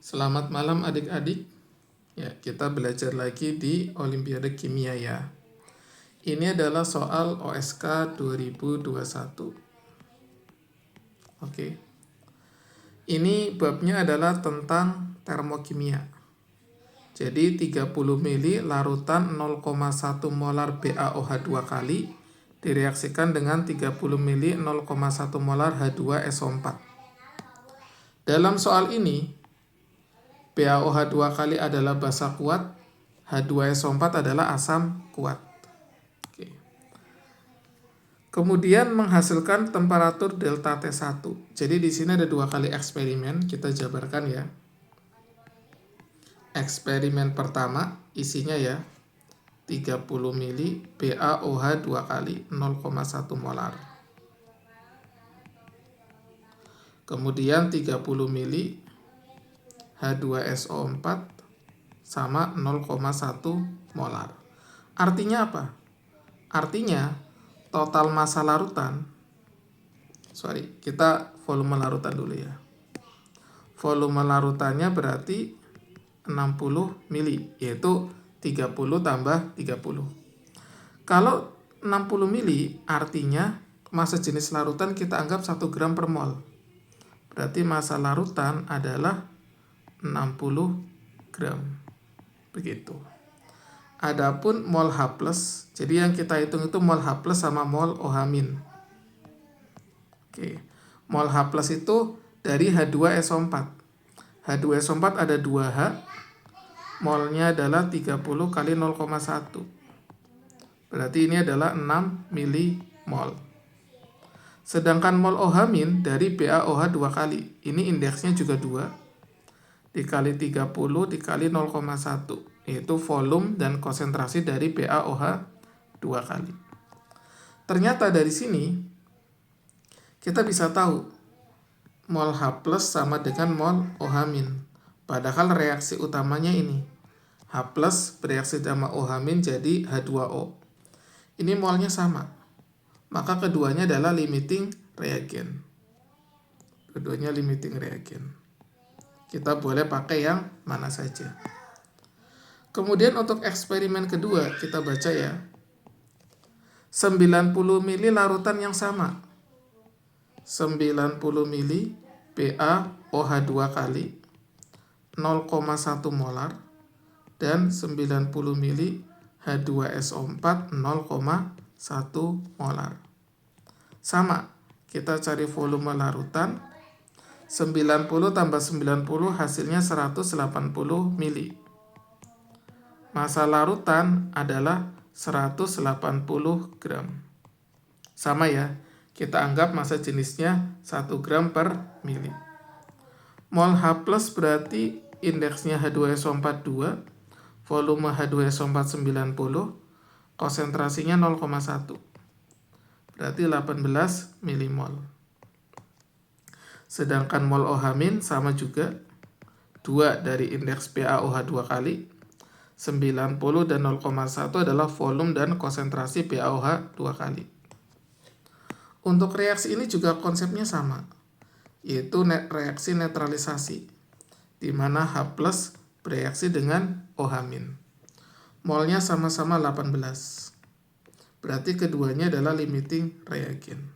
Selamat malam adik-adik. Ya, kita belajar lagi di Olimpiade Kimia ya. Ini adalah soal OSK 2021. Oke. Ini babnya adalah tentang termokimia. Jadi 30 mili larutan 0,1 molar BaOH 2 kali direaksikan dengan 30 mili 0,1 molar H2SO4. Dalam soal ini, BaOH 2 kali adalah basa kuat, H2SO4 adalah asam kuat. Oke. Kemudian menghasilkan temperatur delta T1. Jadi di sini ada 2 kali eksperimen, kita jabarkan ya. Eksperimen pertama isinya ya 30 mili BaOH 2 kali 0,1 molar. Kemudian 30 mili H2SO4 sama 0,1 molar. Artinya apa? Artinya total massa larutan, kita volume larutan dulu ya. Volume larutannya berarti 60 mili, yaitu 30 tambah 30. Kalau 60 mili artinya massa jenis larutan kita anggap 1 gram per mol. Berarti massa larutan adalah 60 gram. Begitu. Adapun mol H+, jadi yang kita hitung itu mol H+ sama mol OH-. Oke. Mol H+ itu dari H2SO4. H2SO4 ada 2H, molnya adalah 30 kali 0,1. Berarti ini adalah 6 milimol. Sedangkan mol OH- dari BaOH 2 kali. Ini indeksnya juga 2. Dikali 30 dikali 0,1. Yaitu volume dan konsentrasi dari BaOH 2 kali. Ternyata dari sini kita bisa tahu mol H+ sama dengan mol OH-. Padahal reaksi utamanya ini. H+ bereaksi sama OH- jadi H2O. Ini molnya sama. Maka keduanya adalah limiting reagent. Keduanya limiting reagent. Kita boleh pakai yang mana saja. Kemudian untuk eksperimen kedua kita baca ya. 90 mili larutan yang sama. 90 mili BaOH 2 kali 0,1 molar dan 90 mili H2SO4 0,1 molar. Sama, kita cari volume larutan. 90 tambah 90 hasilnya 180 mili. Massa larutan adalah 180 gram. Sama ya, kita anggap massa jenisnya 1 gram per mili. Mol H+ berarti indeksnya H2SO4 2, volume H2SO4 90, konsentrasinya 0,1. Berarti 18 milimol. Sedangkan mol OH- sama juga 2 dari indeks BaOH 2 kali. 90 dan 0,1 adalah volume dan konsentrasi BaOH 2 kali. Untuk reaksi ini juga konsepnya sama, yaitu reaksi netralisasi, di mana H+ bereaksi dengan OH-. Molnya sama-sama 18. Berarti keduanya adalah limiting reagent.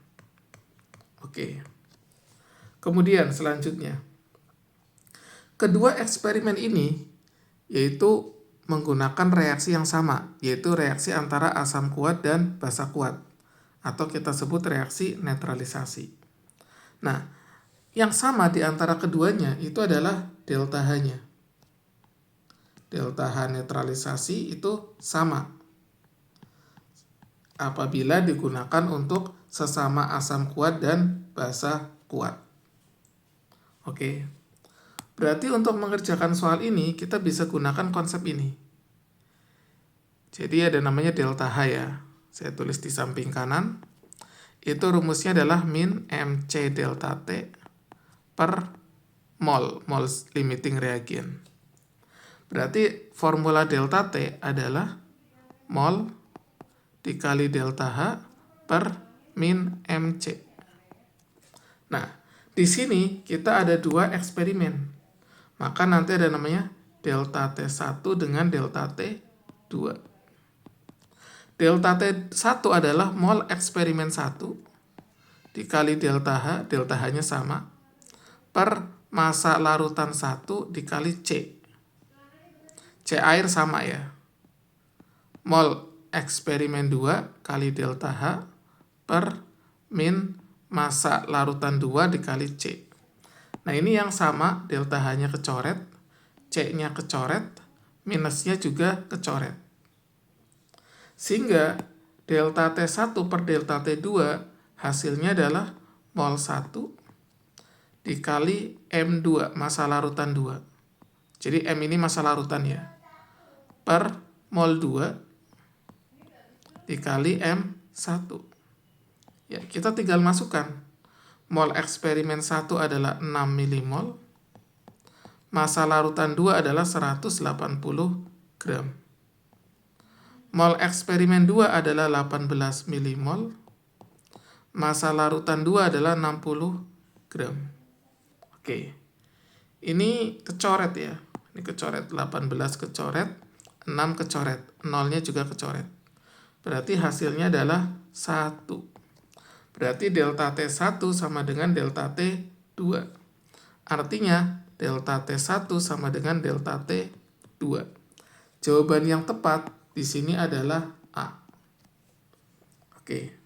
Oke. Kemudian selanjutnya, kedua eksperimen ini yaitu menggunakan reaksi yang sama, yaitu reaksi antara asam kuat dan basa kuat, atau kita sebut reaksi netralisasi. Nah, yang sama di antara keduanya itu adalah delta H-nya. Delta H netralisasi itu sama apabila digunakan untuk sesama asam kuat dan basa kuat. Oke. Berarti untuk mengerjakan soal ini kita bisa gunakan konsep ini. Jadi ada namanya delta H ya. Saya tulis di samping kanan. Itu rumusnya adalah min MC delta T per mol limiting reagent. Berarti formula delta T adalah mol dikali delta H per min MC. Nah, di sini kita ada 2 eksperimen. Maka nanti ada namanya delta T1 dengan delta T2. Delta T1 adalah mol eksperimen 1 dikali delta H-nya sama, per massa larutan 1 dikali C. C air sama ya. Mol eksperimen 2 kali delta H per min massa larutan 2 dikali C. Nah ini yang sama, delta H-nya kecoret, C-nya kecoret, minusnya juga kecoret. Sehingga delta T1 per delta T2 hasilnya adalah mol 1 dikali M2, massa larutan 2. Jadi M ini massa larutan ya. Per mol 2 dikali M1. Ya, kita tinggal masukkan. Mol eksperimen 1 adalah 6 milimol. Massa larutan 2 adalah 180 gram. Mol eksperimen 2 adalah 18 milimol. Massa larutan 2 adalah 60 gram. Oke. Ini kecoret ya. Ini kecoret, 18 kecoret, 6 kecoret. Nolnya juga kecoret. Berarti hasilnya adalah 1. Berarti delta T1 sama dengan delta T2. Artinya delta T1 sama dengan delta T2. Jawaban yang tepat di sini adalah A. Oke.